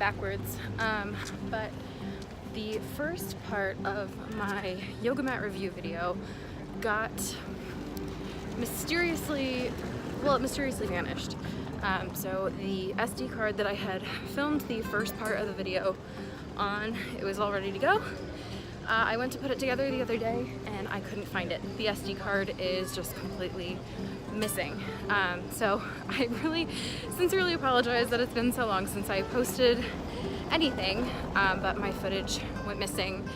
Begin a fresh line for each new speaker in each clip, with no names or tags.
backwards. But the first part of my yoga mat review video got mysteriously vanished. So the SD card that I had filmed the first part of the video on, it was all ready to go. I went to put it together the other day and I couldn't find it. The SD card is just completely missing. So I really sincerely apologize that it's been so long since I posted anything, but my footage went missing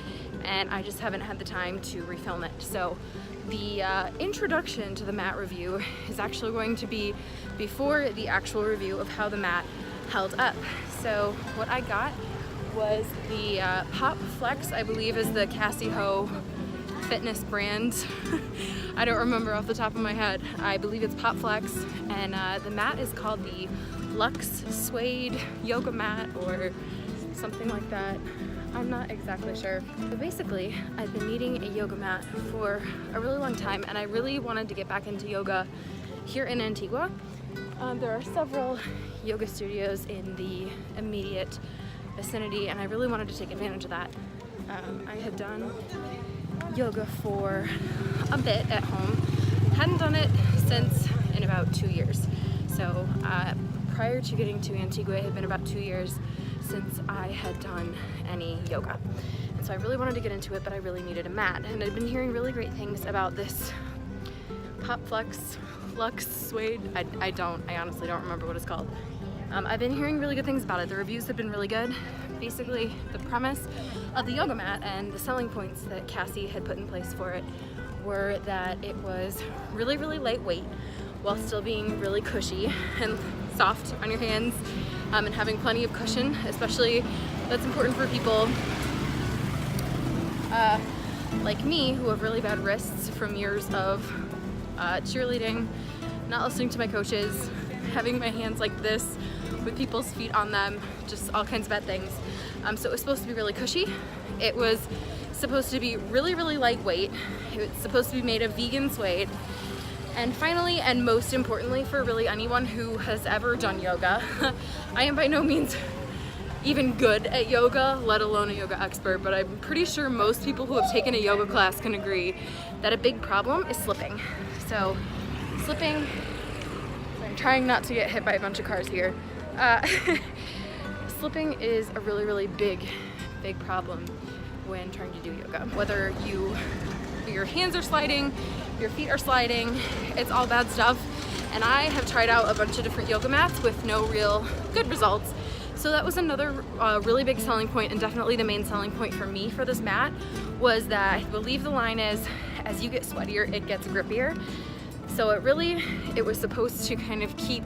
and I just haven't had the time to refilm it. So the introduction to the mat review is actually going to be before the actual review of how the mat held up. So what I got was the PopFlex, I believe is the Cassey Ho fitness brand. I don't remember off the top of my head. I believe it's PopFlex, and the mat is called the Lux Suede yoga mat or something like that. I'm not exactly sure. But basically, I've been needing a yoga mat for a really long time and I really wanted to get back into yoga here in Antigua. There are several yoga studios in the immediate vicinity and I really wanted to take advantage of that. I had done yoga for a bit at home. Hadn't done it since in about 2 years. So prior to getting to Antigua, it had been about 2 years since I had done any yoga. And so I really wanted to get into it, but I really needed a mat. And I'd been hearing really great things about this PopFlex Lux Suede. I honestly don't remember what it's called. I've been hearing really good things about it. The reviews have been really good. Basically, the premise of the yoga mat and the selling points that Cassey had put in place for it were that it was really, really lightweight while still being really cushy and soft on your hands, and having plenty of cushion, especially that's important for people like me who have really bad wrists from years of cheerleading, not listening to my coaches, having my hands like this with people's feet on them, just all kinds of bad things. So it was supposed to be really cushy. It was supposed to be really, really lightweight. It was supposed to be made of vegan suede. And finally, and most importantly for really anyone who has ever done yoga, I am by no means even good at yoga, let alone a yoga expert, but I'm pretty sure most people who have taken a yoga class can agree that a big problem is slipping. So slipping, I'm trying not to get hit by a bunch of cars here. Slipping is a really, really big problem when trying to do yoga. Whether your hands are sliding, your feet are sliding, it's all bad stuff. And I have tried out a bunch of different yoga mats with no real good results. So that was another really big selling point, and definitely the main selling point for me for this mat was that I believe the line is, as you get sweatier, it gets grippier. So it was supposed to kind of keep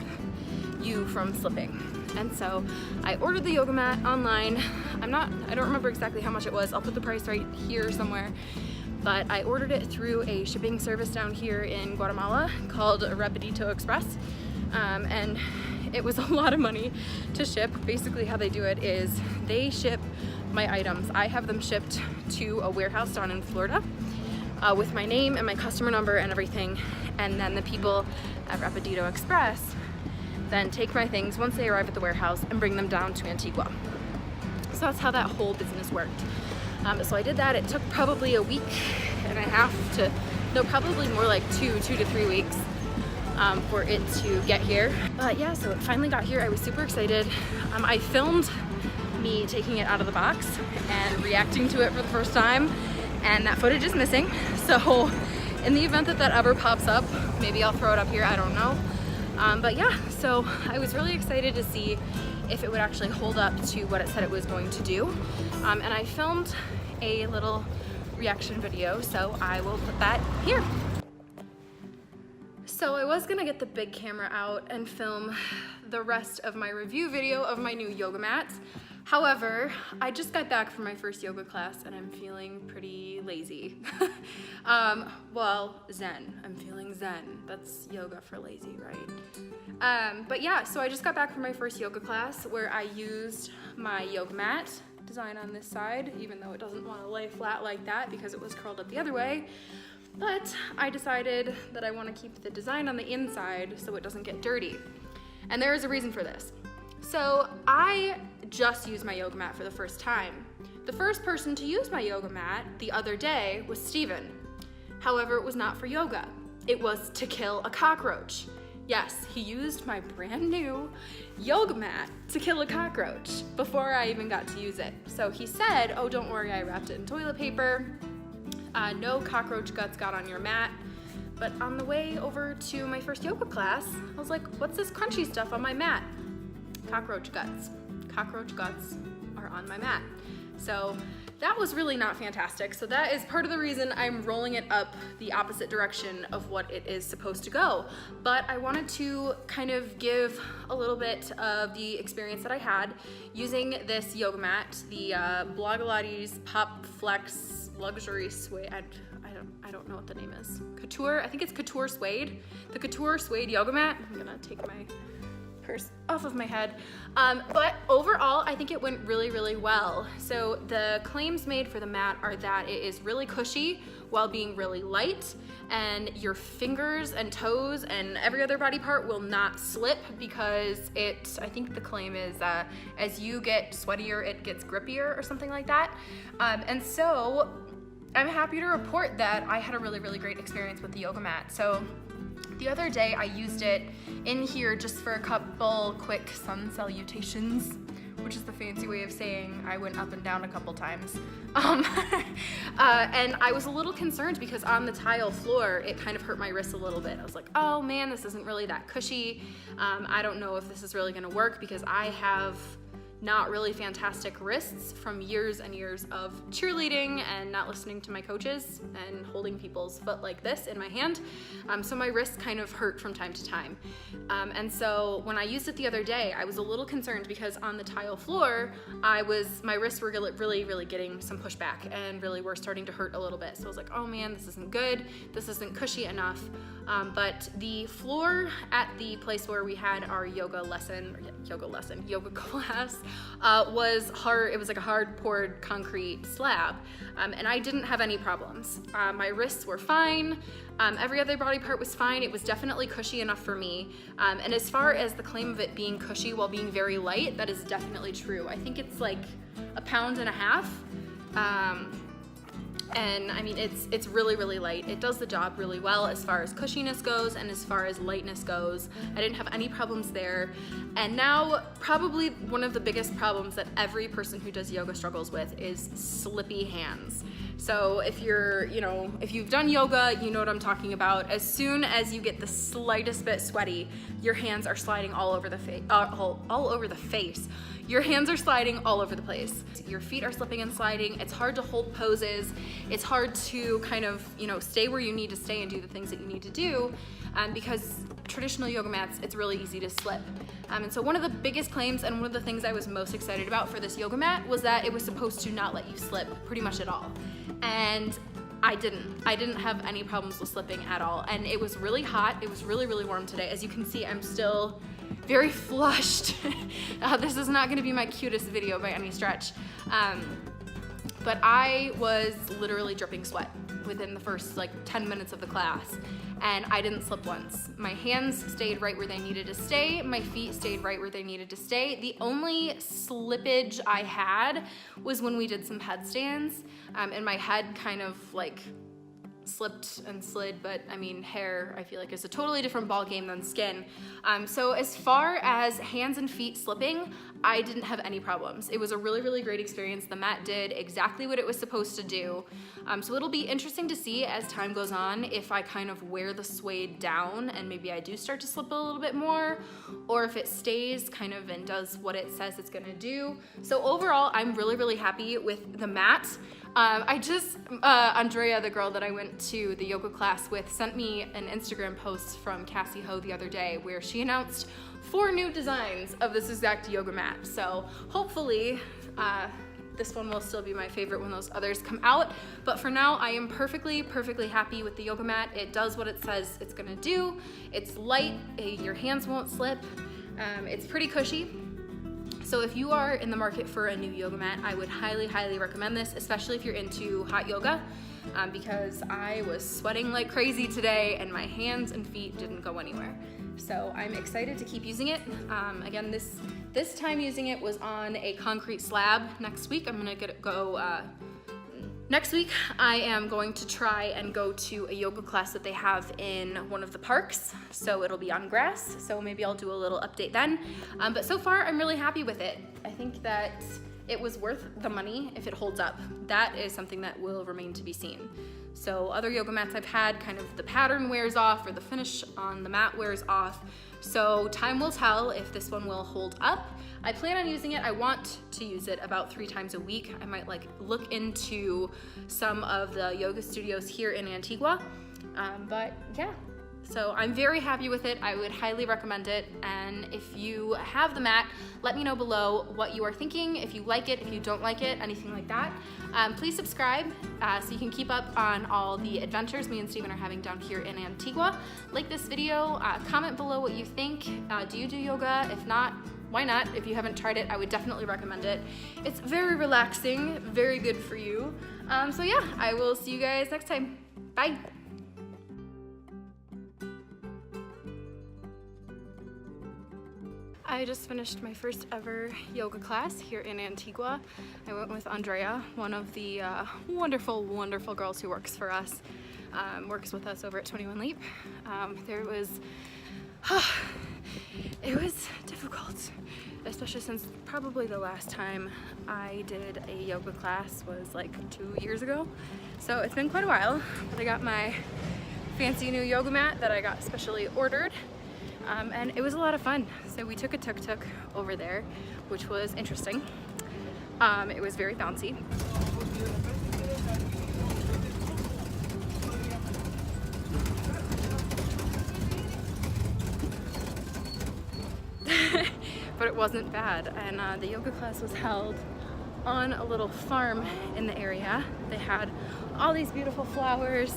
you from slipping. And so I ordered the yoga mat online. I don't remember exactly how much it was. I'll put the price right here somewhere. But I ordered it through a shipping service down here in Guatemala called Rapidito Express. And it was a lot of money to ship. Basically how they do it is they ship my items. I have them shipped to a warehouse down in Florida with my name and my customer number and everything. And then the people at Rapidito Express then take my things once they arrive at the warehouse and bring them down to Antigua. So that's how that whole business worked. So I did that. It took probably a week and a half to, no, probably more like two to 3 weeks for it to get here. But yeah, so it finally got here. I was super excited. I filmed me taking it out of the box and reacting to it for the first time, and that footage is missing. So in the event that that ever pops up, maybe I'll throw it up here, I don't know. But yeah, so I was really excited to see if it would actually hold up to what it said it was going to do. And I filmed a little reaction video, so I will put that here. So I was gonna get the big camera out and film the rest of my review video of my new yoga mats. However, I just got back from my first yoga class and I'm feeling pretty lazy. Well, zen. I'm feeling zen. That's yoga for lazy, right? But yeah, so I just got back from my first yoga class where I used my yoga mat design on this side, even though it doesn't want to lay flat like that because it was curled up the other way. But I decided that I want to keep the design on the inside so it doesn't get dirty. And there is a reason for this. So I just used my yoga mat for the first time. The first person to use my yoga mat the other day was Steven. However, it was not for yoga. It was to kill a cockroach. Yes, he used my brand new yoga mat to kill a cockroach before I even got to use it. So he said, oh, don't worry, I wrapped it in toilet paper. No cockroach guts got on your mat. But on the way over to my first yoga class, I was like, what's this crunchy stuff on my mat? Cockroach guts. Cockroach guts are on my mat. So that was really not fantastic. So that is part of the reason I'm rolling it up the opposite direction of what it is supposed to go. But I wanted to kind of give a little bit of the experience that I had using this yoga mat, the Blogilates PopFlex Luxury Suede. I don't know what the name is. Couture, I think it's Couture Suede. The Couture Suede yoga mat. I'm gonna take my purse off of my head. But overall, I think it went really, really well. So the claims made for the mat are that it is really cushy while being really light, and your fingers and toes and every other body part will not slip because I think the claim is as you get sweatier, it gets grippier or something like that. And so I'm happy to report that I had a really, really great experience with the yoga mat. So the other day I used it in here just for a couple quick sun salutations, which is the fancy way of saying I went up and down a couple times. And I was a little concerned because on the tile floor, it kind of hurt my wrist a little bit. I was like, oh man, this isn't really that cushy. I don't know if this is really gonna work because I have not really fantastic wrists from years and years of cheerleading and not listening to my coaches and holding people's foot like this in my hand. So my wrists kind of hurt from time to time. And so when I used it the other day, I was a little concerned because on the tile floor, my wrists were really, really getting some pushback and really were starting to hurt a little bit. So I was like, oh man, this isn't good. This isn't cushy enough. But the floor at the place where we had our yoga class, was hard. It was like a hard poured concrete slab, and I didn't have any problems. My wrists were fine. Every other body part was fine. It was definitely cushy enough for me. And as far as the claim of it being cushy while being very light, that is definitely true. I think it's like 1.5 pounds. And I mean, it's really, really light. It does the job really well as far as cushiness goes and as far as lightness goes. I didn't have any problems there. And now probably one of the biggest problems that every person who does yoga struggles with is slippy hands. So if you've done yoga, you know what I'm talking about. As soon as you get the slightest bit sweaty, your hands are sliding all over the face. Your hands are sliding all over the place. Your feet are slipping and sliding. It's hard to hold poses. It's hard to kind of, stay where you need to stay and do the things that you need to do, because traditional yoga mats, it's really easy to slip. And so one of the biggest claims and one of the things I was most excited about for this yoga mat was that it was supposed to not let you slip pretty much at all. And I didn't have any problems with slipping at all. And it was really hot. It was really, really warm today. As you can see, I'm still very flushed. This is not gonna be my cutest video by any stretch. But I was literally dripping sweat within the first 10 minutes of the class, and I didn't slip once. My hands stayed right where they needed to stay. My feet stayed right where they needed to stay. The only slippage I had was when we did some headstands, and my head kind of slipped and slid, but I mean, hair, I feel like, is a totally different ball game than skin. So as far as hands and feet slipping, I didn't have any problems. It was a really, really great experience. The mat did exactly what it was supposed to do. So it'll be interesting to see as time goes on if I kind of wear the suede down and maybe I do start to slip a little bit more, or if it stays kind of and does what it says it's gonna do. So overall, I'm really, really happy with the mat. Andrea, the girl that I went to the yoga class with, sent me an Instagram post from Cassey Ho the other day where she announced 4 new designs of this exact yoga mat. So hopefully this one will still be my favorite when those others come out. But for now, I am perfectly happy with the yoga mat. It does what it says it's gonna do. It's light, your hands won't slip. It's pretty cushy. So if you are in the market for a new yoga mat, I would highly, highly recommend this, especially if you're into hot yoga. because I was sweating like crazy today and my hands and feet didn't go anywhere. So I'm excited to keep using it. Again, this time using it was on a concrete slab. Next week I'm gonna next week I am going to try and go to a yoga class that they have in one of the parks. So it'll be on grass, so maybe I'll do a little update then. But so far I'm really happy with it. I think that it was worth the money if it holds up. That is something that will remain to be seen. So other yoga mats I've had, kind of the pattern wears off or the finish on the mat wears off. So time will tell if this one will hold up. I plan on using it. I want to use it about 3 times a week. I might look into some of the yoga studios here in Antigua. But yeah, so I'm very happy with it. I would highly recommend it. And if you have the mat, let me know below what you are thinking, if you like it, if you don't like it, anything like that. Please subscribe so you can keep up on all the adventures me and Steven are having down here in Antigua. Like this video, comment below what you think. Do you do yoga? If not, why not? If you haven't tried it, I would definitely recommend it. It's very relaxing, very good for you. So yeah, I will see you guys next time. Bye. I just finished my first ever yoga class here in Antigua. I went with Andrea, one of the wonderful, wonderful girls who works for us, works with us over at 21 Leap. It was difficult, especially since probably the last time I did a yoga class was like 2 years ago. So it's been quite a while, but I got my fancy new yoga mat that I got specially ordered. And it was a lot of fun. So we took a tuk-tuk over there, which was interesting. It was very bouncy. But it wasn't bad. And the yoga class was held on a little farm in the area. They had all these beautiful flowers.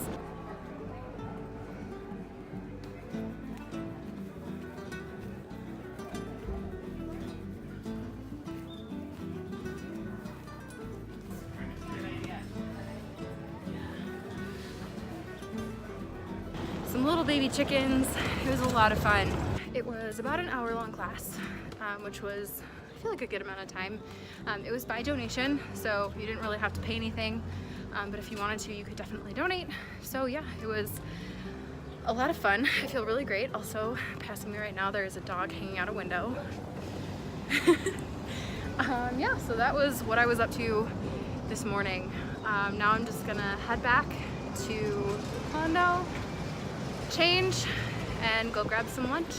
Some little baby chickens. It was a lot of fun. It was about an hour-long class, which was, I feel like, a good amount of time. It was by donation, so you didn't really have to pay anything, but if you wanted to, you could definitely donate. So yeah, it was a lot of fun. I feel really great. Also, passing me right now, there is a dog hanging out a window. Yeah, so that was what I was up to this morning. Now I'm just gonna head back to the condo, change, and go grab some lunch.